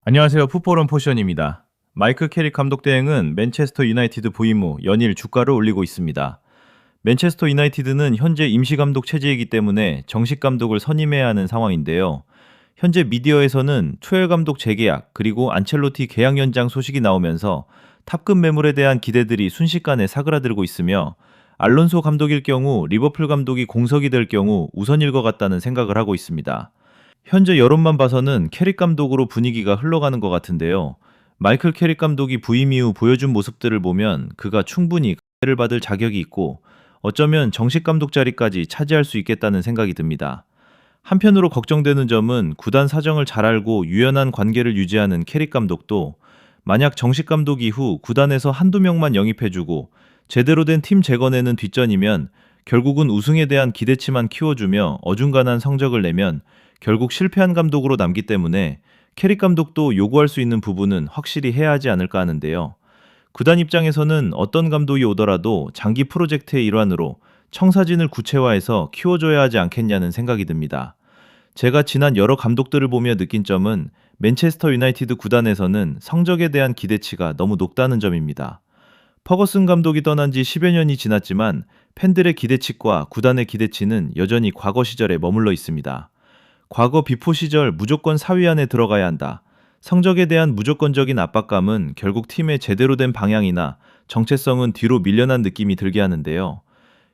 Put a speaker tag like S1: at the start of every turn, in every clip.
S1: 안녕하세요. 풋볼은 포션입니다. 마이클 캐릭 감독 대행은 맨체스터 유나이티드 부임 후 연일 주가를 올리고 있습니다. 맨체스터 유나이티드는 현재 임시 감독 체제이기 때문에 정식 감독을 선임해야 하는 상황인데요. 현재 미디어에서는 투엘 감독 재계약 그리고 안첼로티 계약 연장 소식이 나오면서 탑급 매물에 대한 기대들이 순식간에 사그라들고 있으며 알론소 감독일 경우 리버풀 감독이 공석이 될 경우 우선일 것 같다는 생각을 하고 있습니다. 현재 여론만 봐서는 캐릭 감독으로 분위기가 흘러가는 것 같은데요. 마이클 캐릭 감독이 부임 이후 보여준 모습들을 보면 그가 충분히 기대를 받을 자격이 있고 어쩌면 정식 감독 자리까지 차지할 수 있겠다는 생각이 듭니다. 한편으로 걱정되는 점은 구단 사정을 잘 알고 유연한 관계를 유지하는 캐릭 감독도 만약 정식 감독 이후 구단에서 한두 명만 영입해주고 제대로 된 팀 재건에는 뒷전이면 결국은 우승에 대한 기대치만 키워주며 어중간한 성적을 내면 결국 실패한 감독으로 남기 때문에 캐릭 감독도 요구할 수 있는 부분은 확실히 해야 하지 않을까 하는데요. 구단 입장에서는 어떤 감독이 오더라도 장기 프로젝트의 일환으로 청사진을 구체화해서 키워줘야 하지 않겠냐는 생각이 듭니다. 제가 지난 여러 감독들을 보며 느낀 점은 맨체스터 유나이티드 구단에서는 성적에 대한 기대치가 너무 높다는 점입니다. 퍼거슨 감독이 떠난 지 10여 년이 지났지만 팬들의 기대치과 구단의 기대치는 여전히 과거 시절에 머물러 있습니다. 과거 비포 시절 무조건 4위 안에 들어가야 한다. 성적에 대한 무조건적인 압박감은 결국 팀의 제대로 된 방향이나 정체성은 뒤로 밀려난 느낌이 들게 하는데요.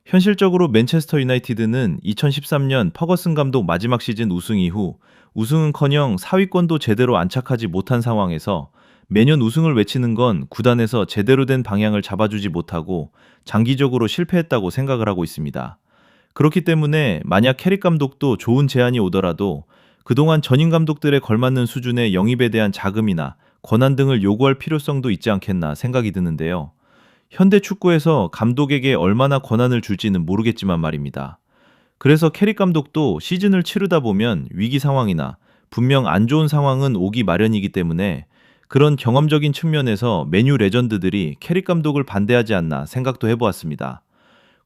S1: 현실적으로 맨체스터 유나이티드는 2013년 퍼거슨 감독 마지막 시즌 우승 이후 우승은커녕 4위권도 제대로 안착하지 못한 상황에서 매년 우승을 외치는 건 구단에서 제대로 된 방향을 잡아주지 못하고 장기적으로 실패했다고 생각을 하고 있습니다. 그렇기 때문에 만약 캐릭 감독도 좋은 제안이 오더라도 그동안 전임 감독들에 걸맞는 수준의 영입에 대한 자금이나 권한 등을 요구할 필요성도 있지 않겠나 생각이 드는데요. 현대 축구에서 감독에게 얼마나 권한을 줄지는 모르겠지만 말입니다. 그래서 캐릭 감독도 시즌을 치르다 보면 위기 상황이나 분명 안 좋은 상황은 오기 마련이기 때문에 그런 경험적인 측면에서 메뉴 레전드들이 캐릭 감독을 반대하지 않나 생각도 해보았습니다.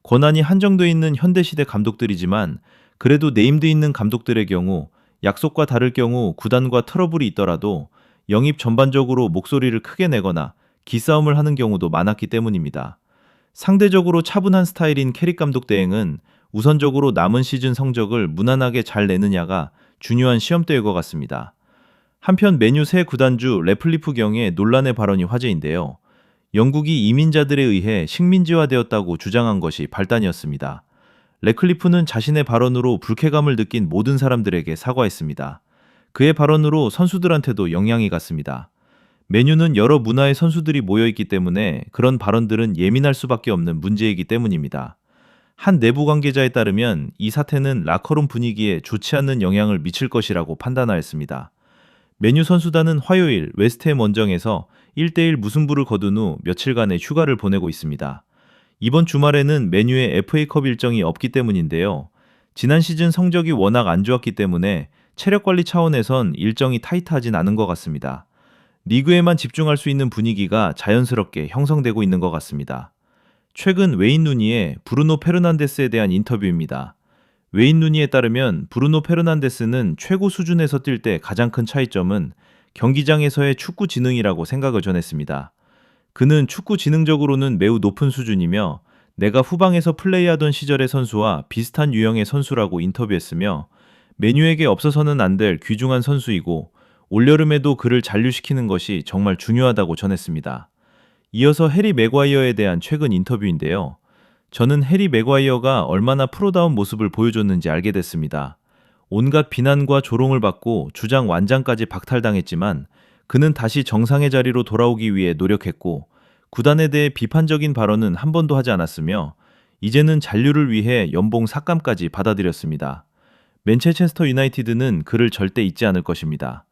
S1: 권한이 한정돼 있는 현대시대 감독들이지만 그래도 네임드 있는 감독들의 경우 약속과 다를 경우 구단과 트러블이 있더라도 영입 전반적으로 목소리를 크게 내거나 기싸움을 하는 경우도 많았기 때문입니다. 상대적으로 차분한 스타일인 캐릭 감독 대행은 우선적으로 남은 시즌 성적을 무난하게 잘 내느냐가 중요한 시험대일 것 같습니다. 한편 메뉴 새 구단주 래플리프 경의 논란의 발언이 화제인데요. 영국이 이민자들에 의해 식민지화되었다고 주장한 것이 발단이었습니다. 래클리프는 자신의 발언으로 불쾌감을 느낀 모든 사람들에게 사과했습니다. 그의 발언으로 선수들한테도 영향이 갔습니다. 메뉴는 여러 문화의 선수들이 모여있기 때문에 그런 발언들은 예민할 수밖에 없는 문제이기 때문입니다. 한 내부 관계자에 따르면 이 사태는 라커룸 분위기에 좋지 않는 영향을 미칠 것이라고 판단하였습니다. 메뉴 선수단은 화요일 웨스트햄 원정에서 1대1 무승부를 거둔 후 며칠간의 휴가를 보내고 있습니다. 이번 주말에는 메뉴의 FA컵 일정이 없기 때문인데요. 지난 시즌 성적이 워낙 안 좋았기 때문에 체력 관리 차원에선 일정이 타이트하진 않은 것 같습니다. 리그에만 집중할 수 있는 분위기가 자연스럽게 형성되고 있는 것 같습니다. 최근 웨인 누니의 브루노 페르난데스에 대한 인터뷰입니다. 웨인 누니에 따르면 브루노 페르난데스는 최고 수준에서 뛸 때 가장 큰 차이점은 경기장에서의 축구 지능이라고 생각을 전했습니다. 그는 축구 지능적으로는 매우 높은 수준이며 내가 후방에서 플레이하던 시절의 선수와 비슷한 유형의 선수라고 인터뷰했으며 메뉴에게 없어서는 안 될 귀중한 선수이고 올여름에도 그를 잔류시키는 것이 정말 중요하다고 전했습니다. 이어서 해리 맥과이어에 대한 최근 인터뷰인데요. 저는 해리 맥과이어가 얼마나 프로다운 모습을 보여줬는지 알게 됐습니다. 온갖 비난과 조롱을 받고 주장 완장까지 박탈당했지만 그는 다시 정상의 자리로 돌아오기 위해 노력했고 구단에 대해 비판적인 발언은 한 번도 하지 않았으며 이제는 잔류를 위해 연봉 삭감까지 받아들였습니다. 맨체스터 유나이티드는 그를 절대 잊지 않을 것입니다.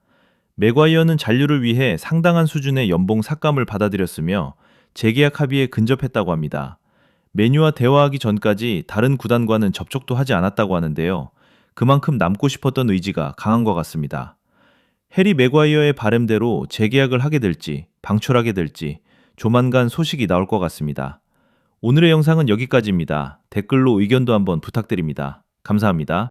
S1: 맥과이어는 잔류를 위해 상당한 수준의 연봉 삭감을 받아들였으며 재계약 합의에 근접했다고 합니다. 메뉴와 대화하기 전까지 다른 구단과는 접촉도 하지 않았다고 하는데요. 그만큼 남고 싶었던 의지가 강한 것 같습니다. 해리 맥과이어의 바램대로 재계약을 하게 될지 방출하게 될지 조만간 소식이 나올 것 같습니다. 오늘의 영상은 여기까지입니다. 댓글로 의견도 한번 부탁드립니다. 감사합니다.